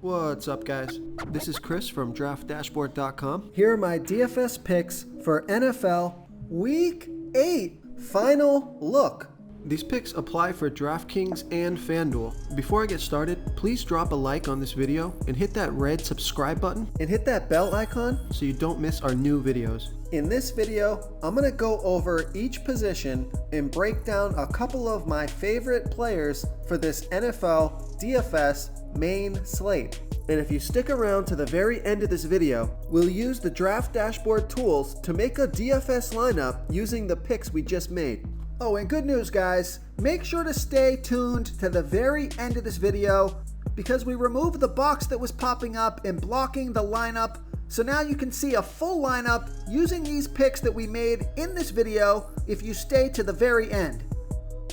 What's up, guys? This is Chris from DraftDashboard.com. Here are my DFS picks for NFL Week 8 final look. These picks apply for DraftKings and FanDuel. Before I get started, please drop a like on this video and hit that red subscribe button And hit that bell icon. so you don't miss our new videos. In this video, I'm going to go over each position and break down a couple of my favorite players for this NFL DFS main slate. And if you stick around to the very end of this video, we'll use the Draft Dashboard tools to make a DFS lineup using the picks we just made. Oh, and good news, guys. Make sure to stay tuned to the very end of this video because we removed the box that was popping up and blocking the lineup. So now you can see a full lineup using these picks that we made in this video if you stay to the very end.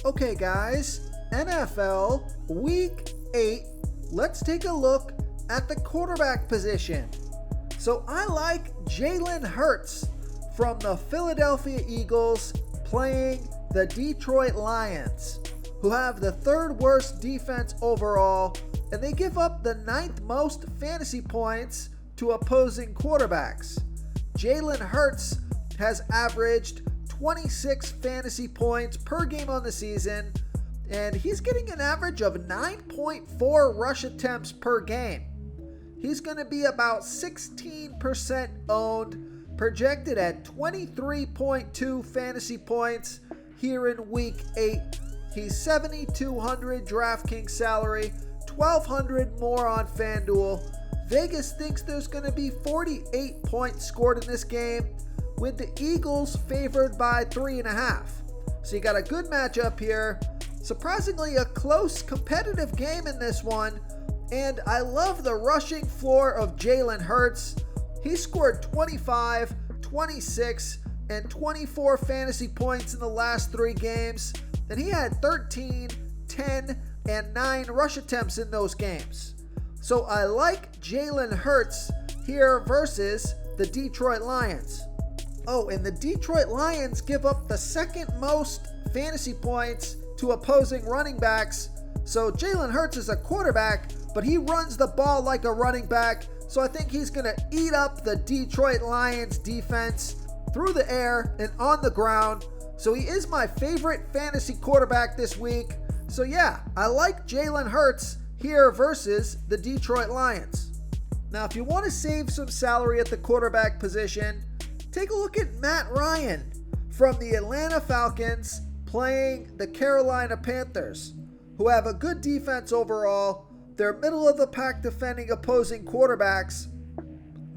Okay, guys, NFL Week 8. Let's take a look at the quarterback position. So I like Jalen Hurts from the Philadelphia Eagles playing the Detroit Lions, who have the third worst defense overall, and they give up the 9th most fantasy points to opposing quarterbacks. Jalen Hurts has averaged 26 fantasy points per game on the season, and he's getting an average of 9.4 rush attempts per game. He's going to be about 16% owned, projected at 23.2 fantasy points here in Week 8. He's $7,200 DraftKings salary, $1,200 more on FanDuel. Vegas thinks there's going to be 48 points scored in this game, with the Eagles favored by 3.5. So you got a good matchup here. Surprisingly, a close, competitive game in this one. And I love the rushing floor of Jalen Hurts. He scored 25, 26, and 24 fantasy points in the last 3 games. And he had 13, 10, and 9 rush attempts in those games. So I like Jalen Hurts here versus the Detroit Lions. Oh, and the Detroit Lions give up the 2nd most fantasy points to opposing running backs. So Jalen Hurts is a quarterback, but he runs the ball like a running back. So I think he's going to eat up the Detroit Lions defense through the air and on the ground. So he is my favorite fantasy quarterback this week. So yeah, I like Jalen Hurts here versus the Detroit Lions. Now, if you want to save some salary at the quarterback position, take a look at Matt Ryan from the Atlanta Falcons playing the Carolina Panthers, who have a good defense overall. They're middle of the pack defending opposing quarterbacks.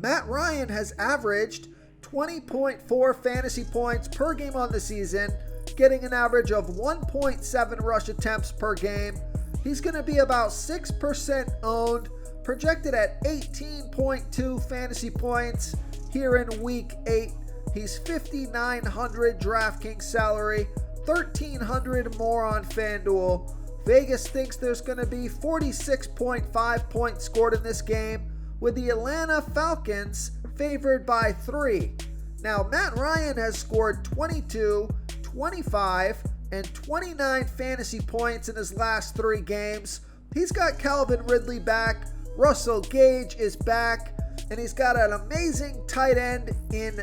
Matt Ryan has averaged 20.4 fantasy points per game on the season, getting an average of 1.7 rush attempts per game. He's going to be about 6% owned, projected at 18.2 fantasy points here in Week 8. He's $5,900 DraftKings salary, $1,300 more on FanDuel. Vegas thinks there's going to be 46.5 points scored in this game, with the Atlanta Falcons favored by 3. Now, Matt Ryan has scored 22, 25, and 29 fantasy points in his last 3 games. He's got Calvin Ridley back, Russell Gage is back, and he's got an amazing tight end in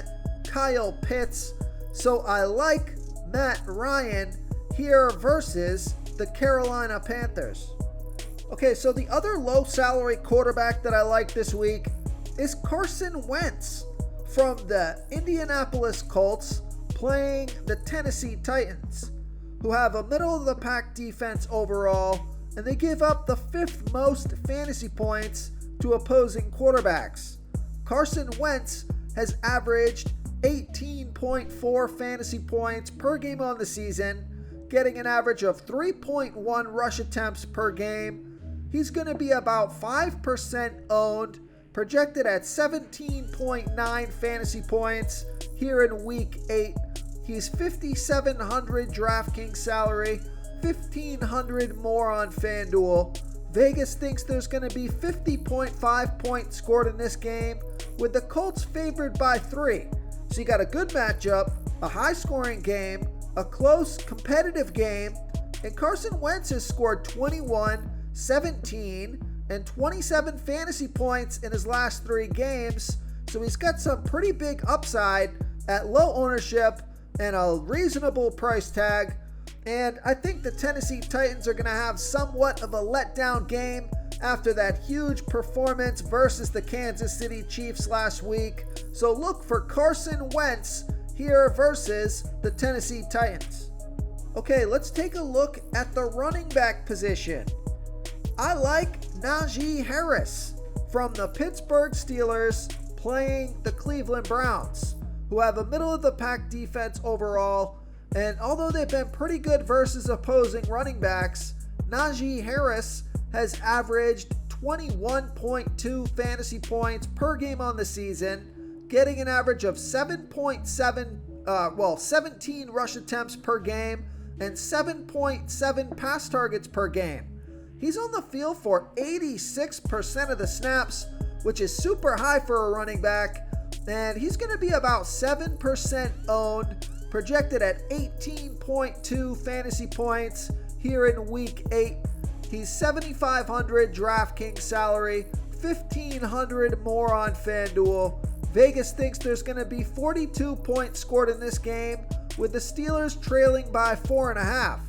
Kyle Pitts. So I like Matt Ryan here versus the Carolina Panthers. Okay, so the other low salary quarterback that I like this week is Carson Wentz from the Indianapolis Colts playing the Tennessee Titans, who have a middle of the pack defense overall, and they give up the 5th most fantasy points to opposing quarterbacks. Carson Wentz has averaged 18.4 fantasy points per game on the season, getting an average of 3.1 rush attempts per game. He's going to be about 5% owned, projected at 17.9 fantasy points here in Week 8. He's $5,700 DraftKings salary, $1,500 more on FanDuel. Vegas thinks there's going to be 50.5 points scored in this game, with the Colts favored by 3. So you got a good matchup, a high-scoring game, a close, competitive game, and Carson Wentz has scored 21, 17, and 27 fantasy points in his last 3 games. So he's got some pretty big upside at low ownership and a reasonable price tag. And I think the Tennessee Titans are going to have somewhat of a letdown game after that huge performance versus the Kansas City Chiefs last week. So look for Carson Wentz here versus the Tennessee Titans. Okay, let's take a look at the running back position. I like Najee Harris from the Pittsburgh Steelers playing the Cleveland Browns, who have a middle-of-the-pack defense overall. And although they've been pretty good versus opposing running backs, Najee Harris has averaged 21.2 fantasy points per game on the season, getting an average of 17 rush attempts per game and 7.7 pass targets per game. He's on the field for 86% of the snaps, which is super high for a running back, and he's going to be about 7% owned, projected at 18.2 fantasy points here in week 8. He's $7,500 DraftKings salary, $1,500 more on FanDuel. Vegas thinks there's going to be 42 points scored in this game, with the Steelers trailing by 4.5.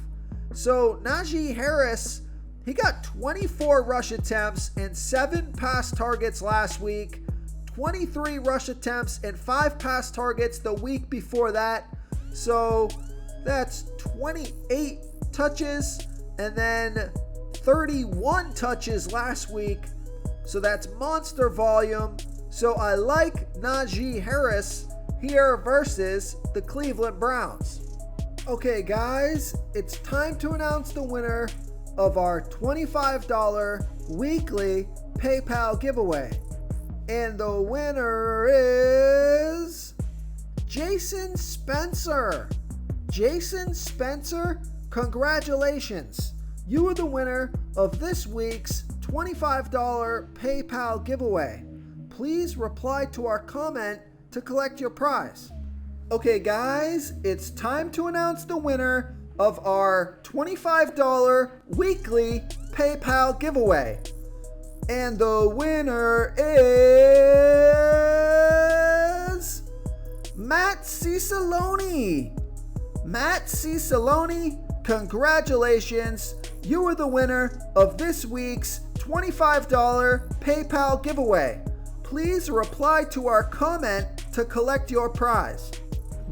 So Najee Harris, he got 24 rush attempts and 7 pass targets last week, 23 rush attempts and 5 pass targets the week before that. So that's 28 touches and then 31 touches last week. So that's monster volume. So I like Najee Harris here versus the Cleveland Browns. Okay guys, it's time to announce the winner of our $25 weekly PayPal giveaway. And the winner is Jason Spencer. Jason Spencer, congratulations. You are the winner of this week's $25 PayPal giveaway. Please reply to our comment to collect your prize. Okay guys, it's time to announce the winner of our $25 weekly PayPal giveaway. And the winner is Matt Cicilline. Matt Cicilline, congratulations. You are the winner of this week's $25 PayPal giveaway. Please reply to our comment to collect your prize.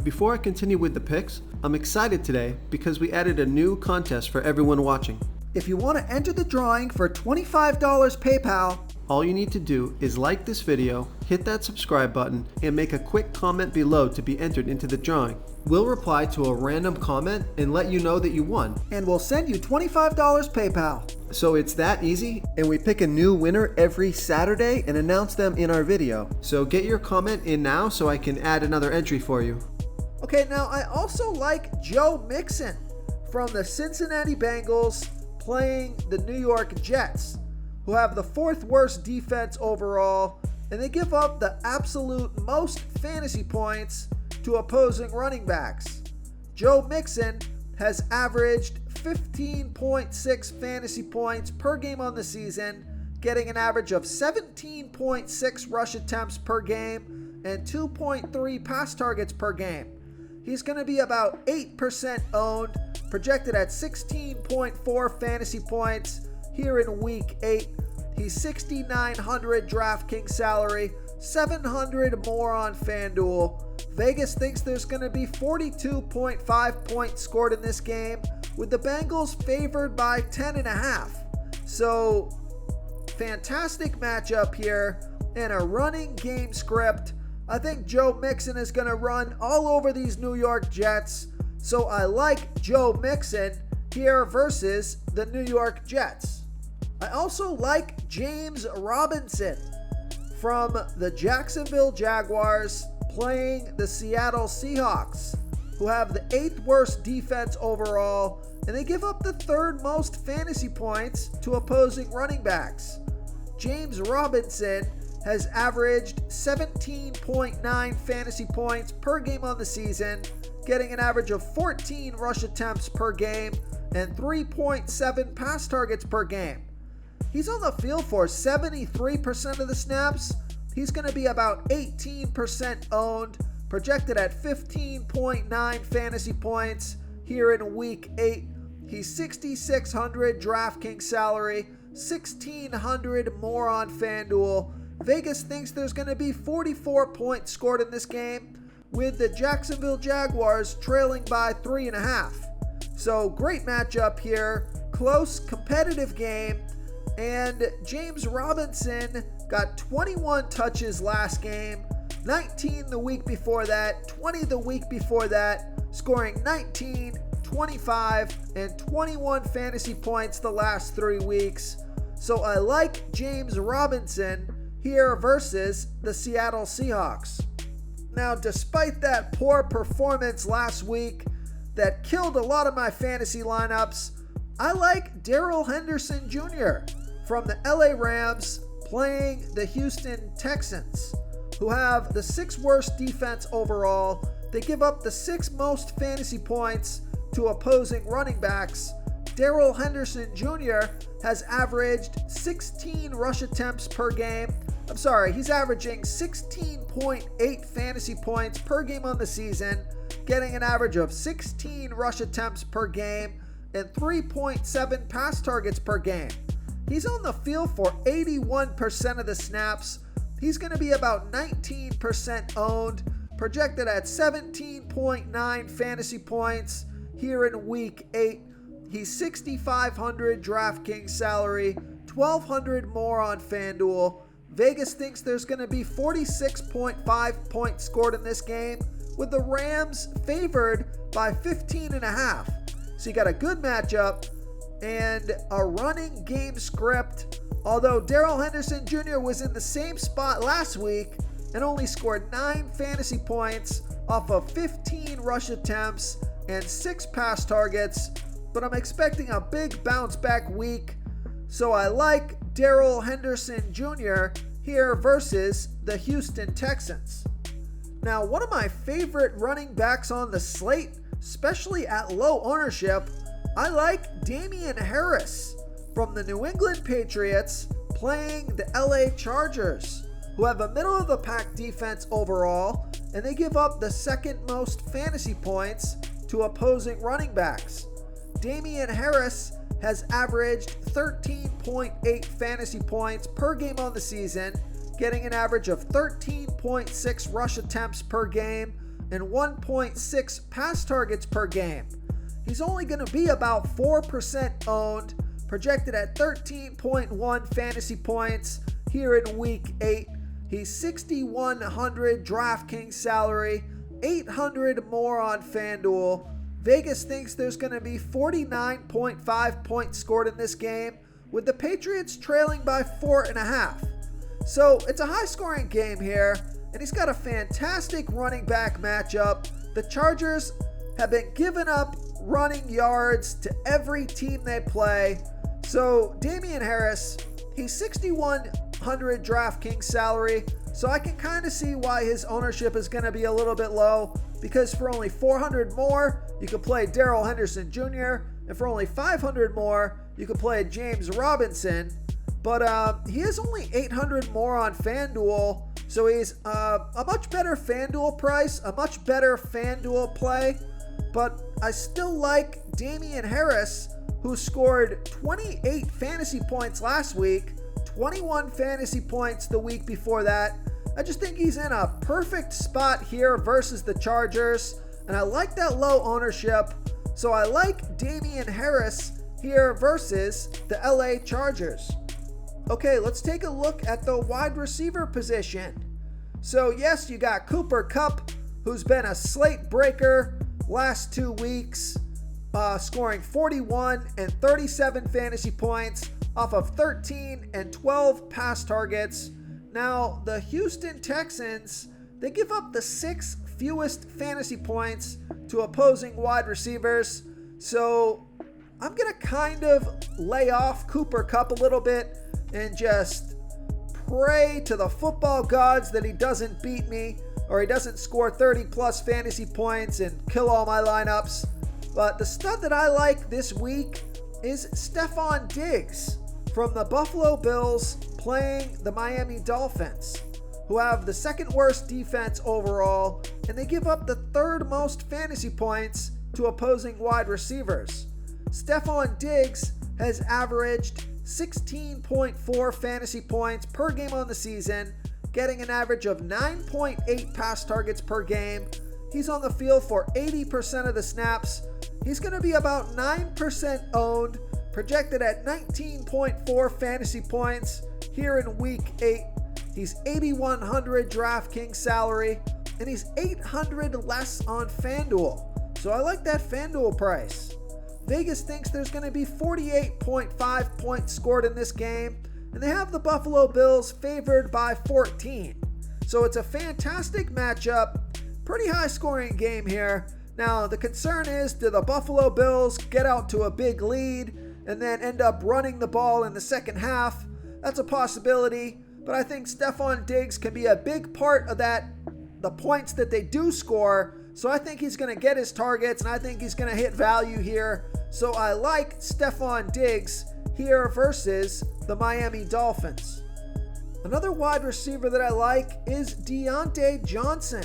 Before I continue with the picks, I'm excited today because we added a new contest for everyone watching. If you want to enter the drawing for $25 PayPal, all you need to do is like this video, hit that subscribe button, and make a quick comment below to be entered into the drawing. We'll reply to a random comment and let you know that you won. And we'll send you $25 PayPal. So it's that easy, and we pick a new winner every Saturday and announce them in our video. So get your comment in now so I can add another entry for you. Okay, now I also like Joe Mixon from the Cincinnati Bengals playing the New York Jets, who have the 4th worst defense overall, and they give up the absolute most fantasy points to opposing running backs. Joe Mixon has averaged 15.6 fantasy points per game on the season, getting an average of 17.6 rush attempts per game and 2.3 pass targets per game. He's going to be about 8% owned, projected at 16.4 fantasy points here in week 8. He's $6,900 DraftKings salary, $700 more on FanDuel. Vegas thinks there's going to be 42.5 points scored in this game, with the Bengals favored by 10.5. So, fantastic matchup here and a running game script. I think Joe Mixon is going to run all over these New York Jets. So I like Joe Mixon here versus the New York Jets. I also like James Robinson from the Jacksonville Jaguars playing the Seattle Seahawks, who have the 8th worst defense overall, and they give up the 3rd most fantasy points to opposing running backs. James Robinson has averaged 17.9 fantasy points per game on the season, getting an average of 14 rush attempts per game and 3.7 pass targets per game. He's on the field for 73% of the snaps. He's going to be about 18% owned, projected at 15.9 fantasy points here in week 8. He's 6,600 DraftKings salary, 1,600 more on FanDuel. Vegas thinks there's going to be 44 points scored in this game, with the Jacksonville Jaguars trailing by 3.5. So great matchup here, close, competitive game, and James Robinson got 21 touches last game, 19 the week before that, 20 the week before that, scoring 19, 25, and 21 fantasy points the last 3 weeks. So I like James Robinson here versus the Seattle Seahawks. Now, despite that poor performance last week that killed a lot of my fantasy lineups, I like Darrell Henderson Jr. from the LA Rams playing the Houston Texans, who have the 6th worst defense overall. They give up the 6th most fantasy points to opposing running backs. Darrell Henderson Jr. has averaged 16 rush attempts per game. He's averaging 16.8 fantasy points per game on the season, getting an average of 16 rush attempts per game and 3.7 pass targets per game. He's on the field for 81% of the snaps. He's going to be about 19% owned, projected at 17.9 fantasy points here in week 8. He's 6,500 DraftKings salary, 1,200 more on FanDuel. Vegas thinks there's going to be 46.5 points scored in this game, with the Rams favored by 15.5. So you got a good matchup and a running game script. Although Darrell Henderson Jr. was in the same spot last week and only scored 9 fantasy points off of 15 rush attempts and 6 pass targets, but I'm expecting a big bounce back week. So I like Darrell Henderson Jr. here versus the Houston Texans. Now, one of my favorite running backs on the slate, especially at low ownership, I like Damian Harris from the New England Patriots playing the LA Chargers, who have a middle of the pack defense overall, and they give up the 2nd most fantasy points to opposing running backs. Damian Harris has averaged 13.8 fantasy points per game on the season, getting an average of 13.6 rush attempts per game and 1.6 pass targets per game. He's only going to be about 4% owned, projected at 13.1 fantasy points here in week 8. He's 6,100 DraftKings salary, 800 more on FanDuel. Vegas thinks there's going to be 49.5 points scored in this game, with the Patriots trailing by 4.5. So it's a high-scoring game here, and he's got a fantastic running back matchup. The Chargers have been giving up running yards to every team they play. So Damian Harris, he's 6,100 DraftKings salary, so I can kind of see why his ownership is going to be a little bit low, because for only 400 more, you could play Darrell Henderson Jr., and for only 500 more, you could play James Robinson. But he is only 800 more on FanDuel, so he's a much better FanDuel price, a much better FanDuel play. But I still like Damian Harris, who scored 28 fantasy points last week, 21 fantasy points the week before that. I just think he's in a perfect spot here versus the Chargers, and I like that low ownership. So I like Damian Harris here versus the LA Chargers. Okay, let's take a look at the wide receiver position. So yes, you got Cooper Kupp, who's been a slate breaker last 2 weeks, scoring 41 and 37 fantasy points off of 13 and 12 pass targets. Now, the Houston Texans, they give up the 6th fewest fantasy points to opposing wide receivers. So I'm going to kind of lay off Cooper Kupp a little bit and just pray to the football gods that he doesn't beat me, or he doesn't score 30 plus fantasy points and kill all my lineups. But the stud that I like this week is Stephon Diggs from the Buffalo Bills playing the Miami Dolphins, who have the second worst defense overall, and they give up the third most fantasy points to opposing wide receivers. Stephon Diggs has averaged 16.4 fantasy points per game on the season, getting an average of 9.8 pass targets per game. He's on the field for 80% of the snaps. He's going to be about 9% owned, projected at 19.4 fantasy points here in Week 8. He's $8,100 DraftKings salary, and he's $800 less on FanDuel. So I like that FanDuel price. Vegas thinks there's going to be 48.5 points scored in this game, and they have the Buffalo Bills favored by 14. So it's a fantastic matchup, pretty high scoring game here. Now the concern is, do the Buffalo Bills get out to a big lead and then end up running the ball in the second half? That's a possibility, but I think Stephon Diggs can be a big part of that, the points that they do score. So I think he's going to get his targets, and I think he's going to hit value here. So I like Stephon Diggs here versus the Miami Dolphins. Another wide receiver that I like is Deontay Johnson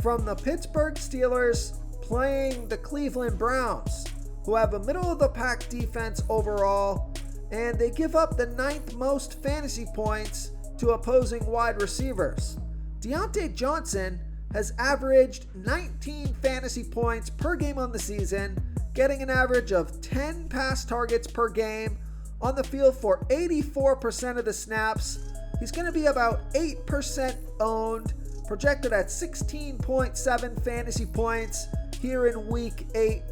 from the Pittsburgh Steelers playing the Cleveland Browns, who have a middle-of-the-pack defense overall, and they give up the 9th most fantasy points to opposing wide receivers. Deontay Johnson has averaged 19 fantasy points per game on the season, getting an average of 10 pass targets per game, on the field for 84% of the snaps. He's going to be about 8% owned, projected at 16.7 fantasy points here in Week 8.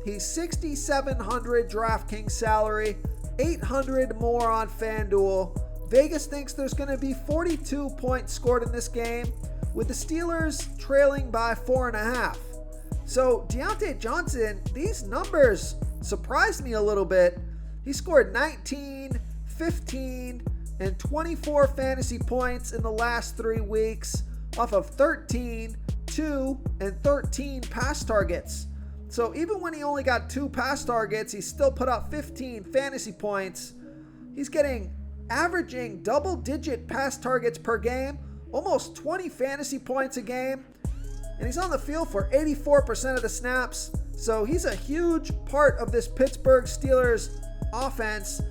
He's $6,700 DraftKings salary, $800 more on FanDuel. Vegas thinks there's going to be 42 points scored in this game, with the Steelers trailing by 4.5. So Deontay Johnson, these numbers surprised me a little bit. He scored 19, 15, and 24 fantasy points in the last 3 weeks off of 13, 2, and 13 pass targets. So even when he only got 2 pass targets, he still put up 15 fantasy points. He's averaging double-digit pass targets per game, almost 20 fantasy points a game, and he's on the field for 84% of the snaps. So he's a huge part of this Pittsburgh Steelers offense,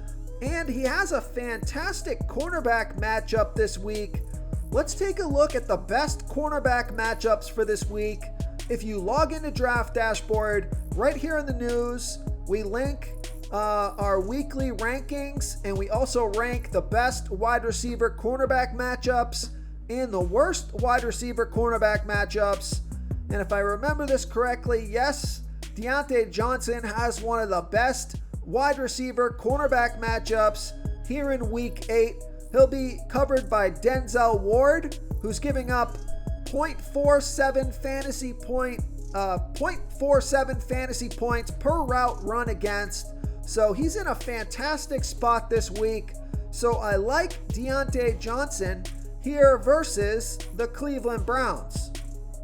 and he has a fantastic cornerback matchup this week. Let's take a look at the best cornerback matchups for this week. If you log into Draft Dashboard, right here in the news, we link our weekly rankings, and we also rank the best wide receiver cornerback matchups and the worst wide receiver cornerback matchups. And if I remember this correctly, yes, Deontay Johnson has one of the best wide receiver cornerback matchups here in Week 8. He'll be covered by Denzel Ward, who's giving up 0.47 fantasy points per route run against. So he's in a fantastic spot this week. So I like Deontay Johnson here versus the Cleveland Browns.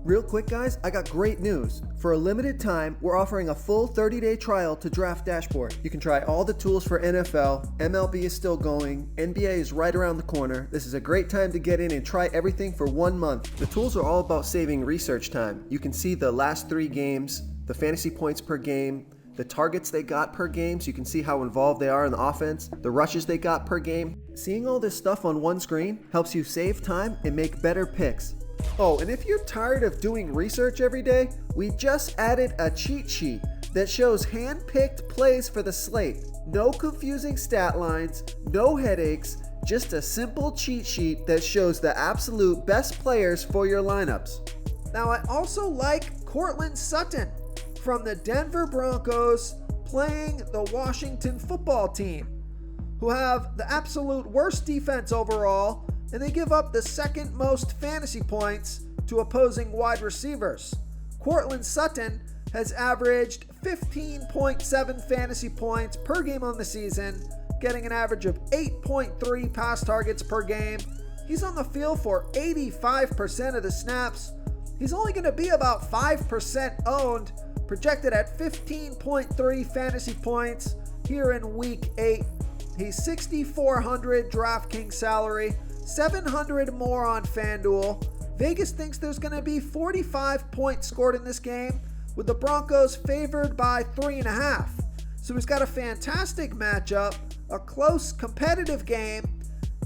Real quick, guys, I got great news. For a limited time, we're offering a full 30-day trial to Draft Dashboard. You can try all the tools for NFL, MLB is still going, NBA is right around the corner. This is a great time to get in and try everything for 1 month. The tools are all about saving research time. You can see the last 3 games, the fantasy points per game, the targets they got per game, so you can see how involved they are in the offense, the rushes they got per game. Seeing all this stuff on one screen helps you save time and make better picks. Oh, and if you're tired of doing research every day, we just added a cheat sheet that shows hand-picked plays for the slate. No confusing stat lines, no headaches, just a simple cheat sheet that shows the absolute best players for your lineups. Now I also like Courtland Sutton from the Denver Broncos playing the Washington football team, who have the absolute worst defense overall, and they give up the second most fantasy points to opposing wide receivers. Courtland Sutton has averaged 15.7 fantasy points per game on the season, getting an average of 8.3 pass targets per game. He's on the field for 85% of the snaps. He's only going to be about 5% owned, projected at 15.3 fantasy points here in Week 8. He's 6,400 DraftKings salary, 700 more on FanDuel. Vegas thinks there's going to be 45 points scored in this game, with the Broncos favored by 3.5. So he's got a fantastic matchup, a close, competitive game,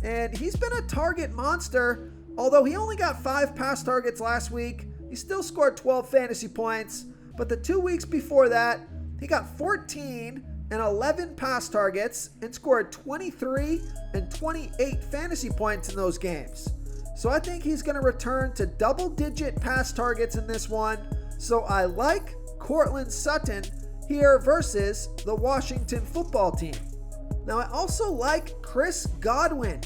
and he's been a target monster. Although he only got 5 pass targets last week, he still scored 12 fantasy points. But the 2 weeks before that, he got 14 and 11 pass targets and scored 23 and 28 fantasy points in those games. So I think he's going to return to double-digit pass targets in this one. So I like Courtland Sutton here versus the Washington football team. Now I also like Chris Godwin.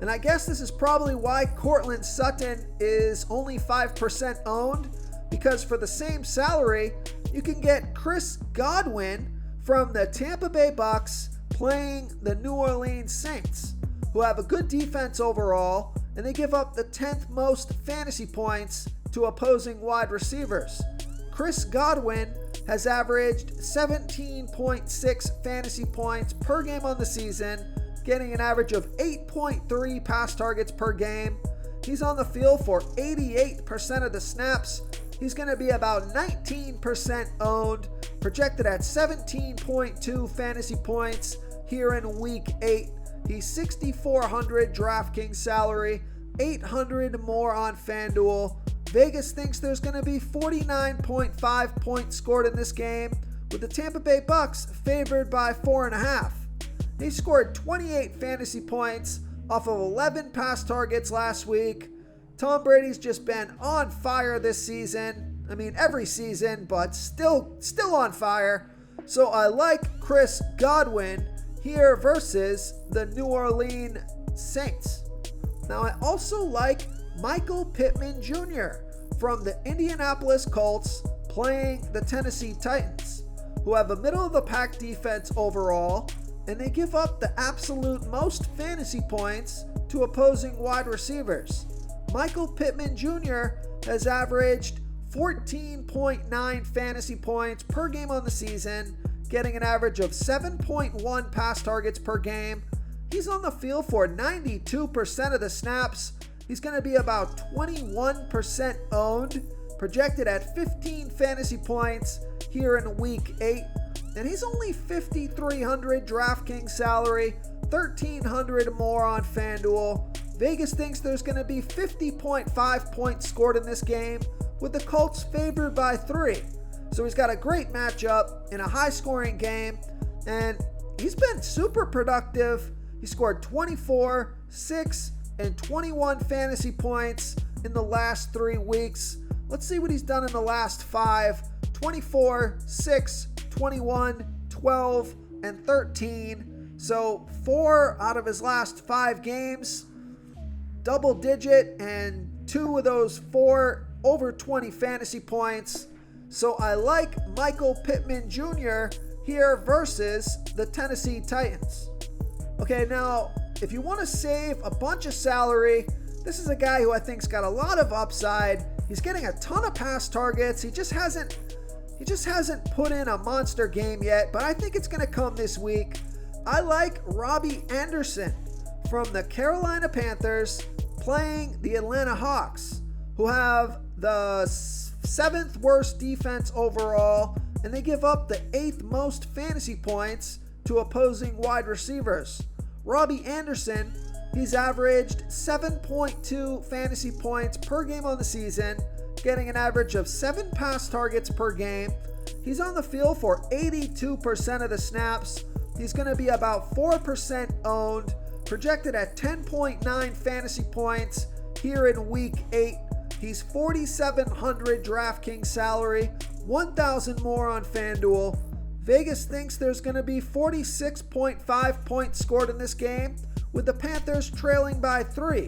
And I guess this is probably why Courtland Sutton is only 5% owned, because for the same salary, you can get Chris Godwin from the Tampa Bay Bucks playing the New Orleans Saints, who have a good defense overall, and they give up the 10th most fantasy points to opposing wide receivers. Chris Godwin has averaged 17.6 fantasy points per game on the season, getting an average of 8.3 pass targets per game. He's on the field for 88% of the snaps. He's going to be about 19% owned, projected at 17.2 fantasy points here in Week 8. He's 6,400 DraftKings salary, 800 more on FanDuel. Vegas thinks there's going to be 49.5 points scored in this game, with the Tampa Bay Bucks favored by 4.5. He scored 28 fantasy points off of 11 pass targets last week. Tom Brady's just been on fire this season. I mean, every season, but still on fire. So I like Chris Godwin here versus the New Orleans Saints. Now I also like Michael Pittman Jr. from the Indianapolis Colts playing the Tennessee Titans, who have a middle-of-the-pack defense overall, and they give up the absolute most fantasy points to opposing wide receivers. Michael Pittman Jr. has averaged 14.9 fantasy points per game on the season, getting an average of 7.1 pass targets per game. He's on the field for 92% of the snaps. He's going to be about 21% owned, projected at 15 fantasy points here in Week 8. And he's only 5,300 DraftKings salary, 1,300 more on FanDuel. Vegas thinks there's going to be 50.5 points scored in this game, with the Colts favored by 3. So he's got a great matchup in a high-scoring game, and he's been super productive. He scored 24, 6, and 21 fantasy points in the last 3 weeks. Let's see what he's done in the last 5. 24, 6, 21, 12, and 13. So 4 out of his last 5 games, double digit, and 2 of those 4 over 20 fantasy points. So I like Michael Pittman Jr. here versus the Tennessee Titans. Okay, now if you want to save a bunch of salary, this is a guy who I think's got a lot of upside. He's getting a ton of pass targets. He just hasn't put in a monster game yet, but I think it's going to come this week. I like Robbie Anderson from the Carolina Panthers playing the Atlanta Hawks, who have the 7th worst defense overall, and they give up the 8th most fantasy points to opposing wide receivers. Robbie Anderson, he's averaged 7.2 fantasy points per game on the season, getting an average of 7 pass targets per game. He's on the field for 82% of the snaps. He's going to be about 4% owned, projected at 10.9 fantasy points here in Week 8. He's 4,700 DraftKings salary, 1,000 more on FanDuel. Vegas thinks there's going to be 46.5 points scored in this game, with the Panthers trailing by 3.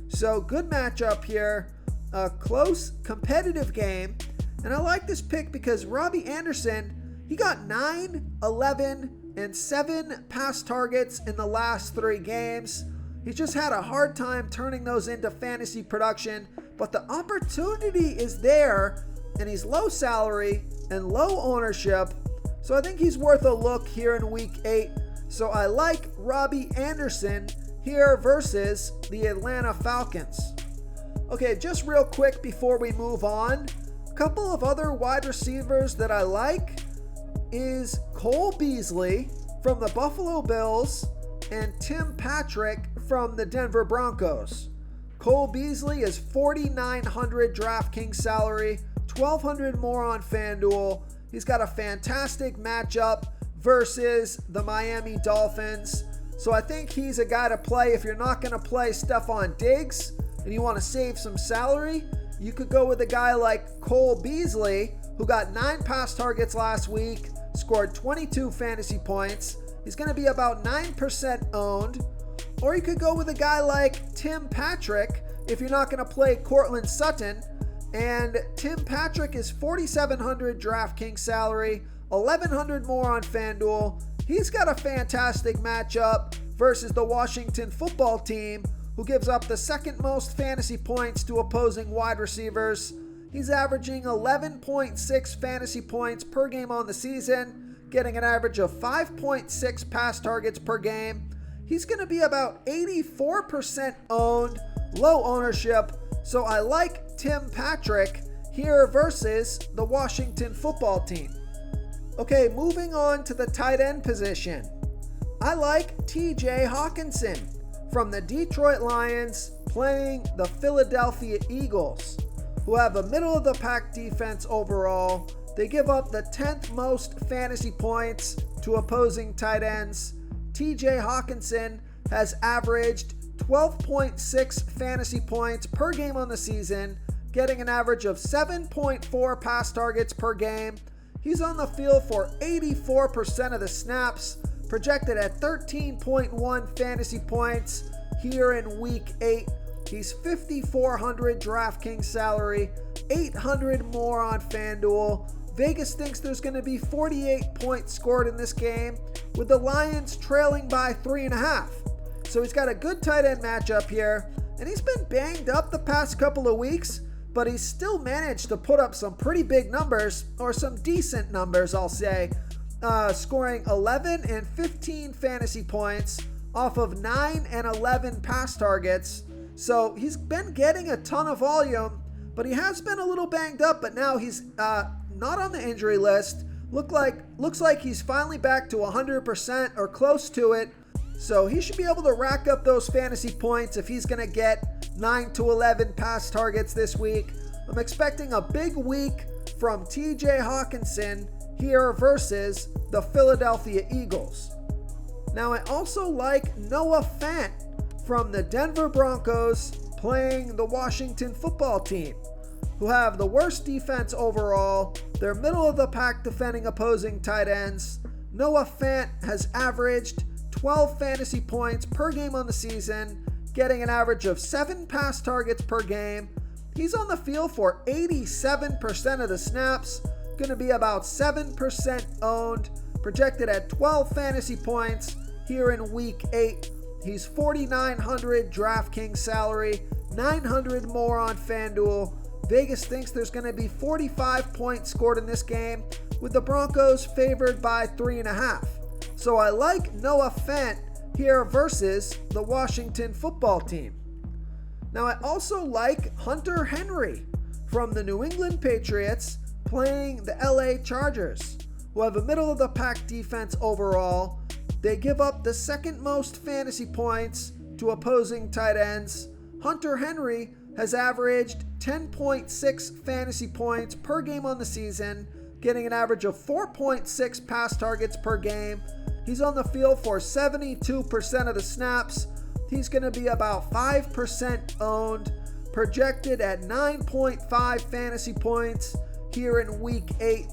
So good matchup here, a close, competitive game. And I like this pick because Robbie Anderson, he got 9, 11, and 7 pass targets in the last 3 games. He's just had a hard time turning those into fantasy production, but the opportunity is there, and he's low salary and low ownership. So I think he's worth a look here in Week 8. So I like Robbie Anderson here versus the Atlanta Falcons. Okay, just real quick before we move on, a couple of other wide receivers that I like is Cole Beasley from the Buffalo Bills and Tim Patrick from the Denver Broncos. Cole Beasley is $4,900 DraftKings salary, $1,200 more on FanDuel. He's got a fantastic matchup versus the Miami Dolphins. So I think he's a guy to play if you're not going to play Stephon Diggs and you want to save some salary. You could go with a guy like Cole Beasley, who got 9 pass targets last week, scored 22 fantasy points. He's going to be about 9% owned. Or you could go with a guy like Tim Patrick if you're not going to play Cortland Sutton. And Tim Patrick is $4,700 DraftKings salary, $1,100 more on FanDuel. He's got a fantastic matchup versus the Washington football team, who gives up the second most fantasy points to opposing wide receivers. He's averaging 11.6 fantasy points per game on the season, getting an average of 5.6 pass targets per game. He's going to be about 84% owned, low ownership, so I like Tim Patrick here versus the Washington football team. Okay, moving on to the tight end position. I like TJ Hawkinson from the Detroit Lions playing the Philadelphia Eagles, who have a middle-of-the-pack defense overall. They give up the 10th most fantasy points to opposing tight ends. TJ Hawkinson has averaged 12.6 fantasy points per game on the season, getting an average of 7.4 pass targets per game. He's on the field for 84% of the snaps, projected at 13.1 fantasy points here in Week 8. He's $5,400 DraftKings salary, $800 more on FanDuel. Vegas thinks there's going to be 48 points scored in this game, with the Lions trailing by 3.5. So he's got a good tight end matchup here, and he's been banged up the past couple of weeks, but he's still managed to put up some pretty big numbers, or some decent numbers, I'll say, scoring 11 and 15 fantasy points off of 9 and 11 pass targets. So he's been getting a ton of volume, but he has been a little banged up, but now he's not on the injury list. Looks like he's finally back to 100% or close to it. So he should be able to rack up those fantasy points if he's going to get 9 to 11 pass targets this week. I'm expecting a big week from TJ Hawkinson here versus the Philadelphia Eagles. Now I also like Noah Fant from the Denver Broncos playing the Washington football team, who have the worst defense overall. They're middle of the pack defending opposing tight ends. Noah Fant has averaged 12 fantasy points per game on the season, getting an average of 7 pass targets per game. He's on the field for 87% of the snaps, going to be about 7% owned, projected at 12 fantasy points here in Week 8. He's $4,900 DraftKings salary, $900 more on FanDuel. Vegas thinks there's going to be 45 points scored in this game, with the Broncos favored by 3.5. So I like Noah Fant here versus the Washington football team. Now I also like Hunter Henry from the New England Patriots playing the LA Chargers, who have a middle-of-the-pack defense overall. They give up the second most fantasy points to opposing tight ends. Hunter Henry has averaged 10.6 fantasy points per game on the season, getting an average of 4.6 pass targets per game. He's on the field for 72% of the snaps. He's going to be about 5% owned, projected at 9.5 fantasy points here in Week 8.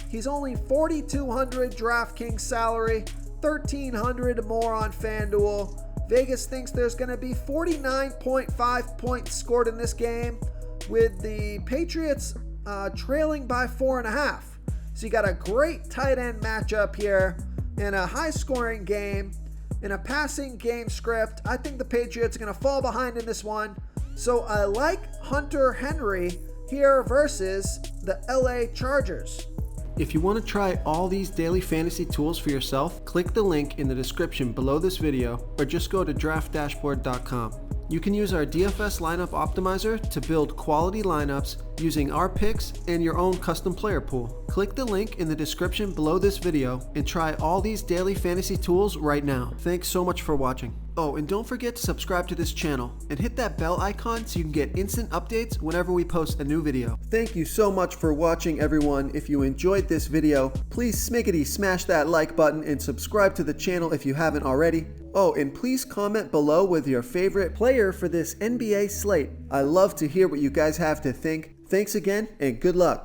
He's only $4,200 DraftKings salary, $1,300 more on FanDuel. Vegas thinks there's going to be 49.5 points scored in this game, with the Patriots trailing by 4.5. So you got a great tight end matchup here in a high-scoring game, in a passing game script. I think the Patriots are going to fall behind in this one. So I like Hunter Henry here versus the LA Chargers. If you want to try all these daily fantasy tools for yourself, click the link in the description below this video or just go to draftdashboard.com. You can use our DFS lineup optimizer to build quality lineups using our picks and your own custom player pool. Click the link in the description below this video and try all these daily fantasy tools right now. Thanks so much for watching. Oh, and don't forget to subscribe to this channel and hit that bell icon so you can get instant updates whenever we post a new video. Thank you so much for watching, everyone. If you enjoyed this video, please smiggity smash that like button and subscribe to the channel if you haven't already. Oh, and please comment below with your favorite player for this NBA slate. I love to hear what you guys have to think. Thanks again, and good luck.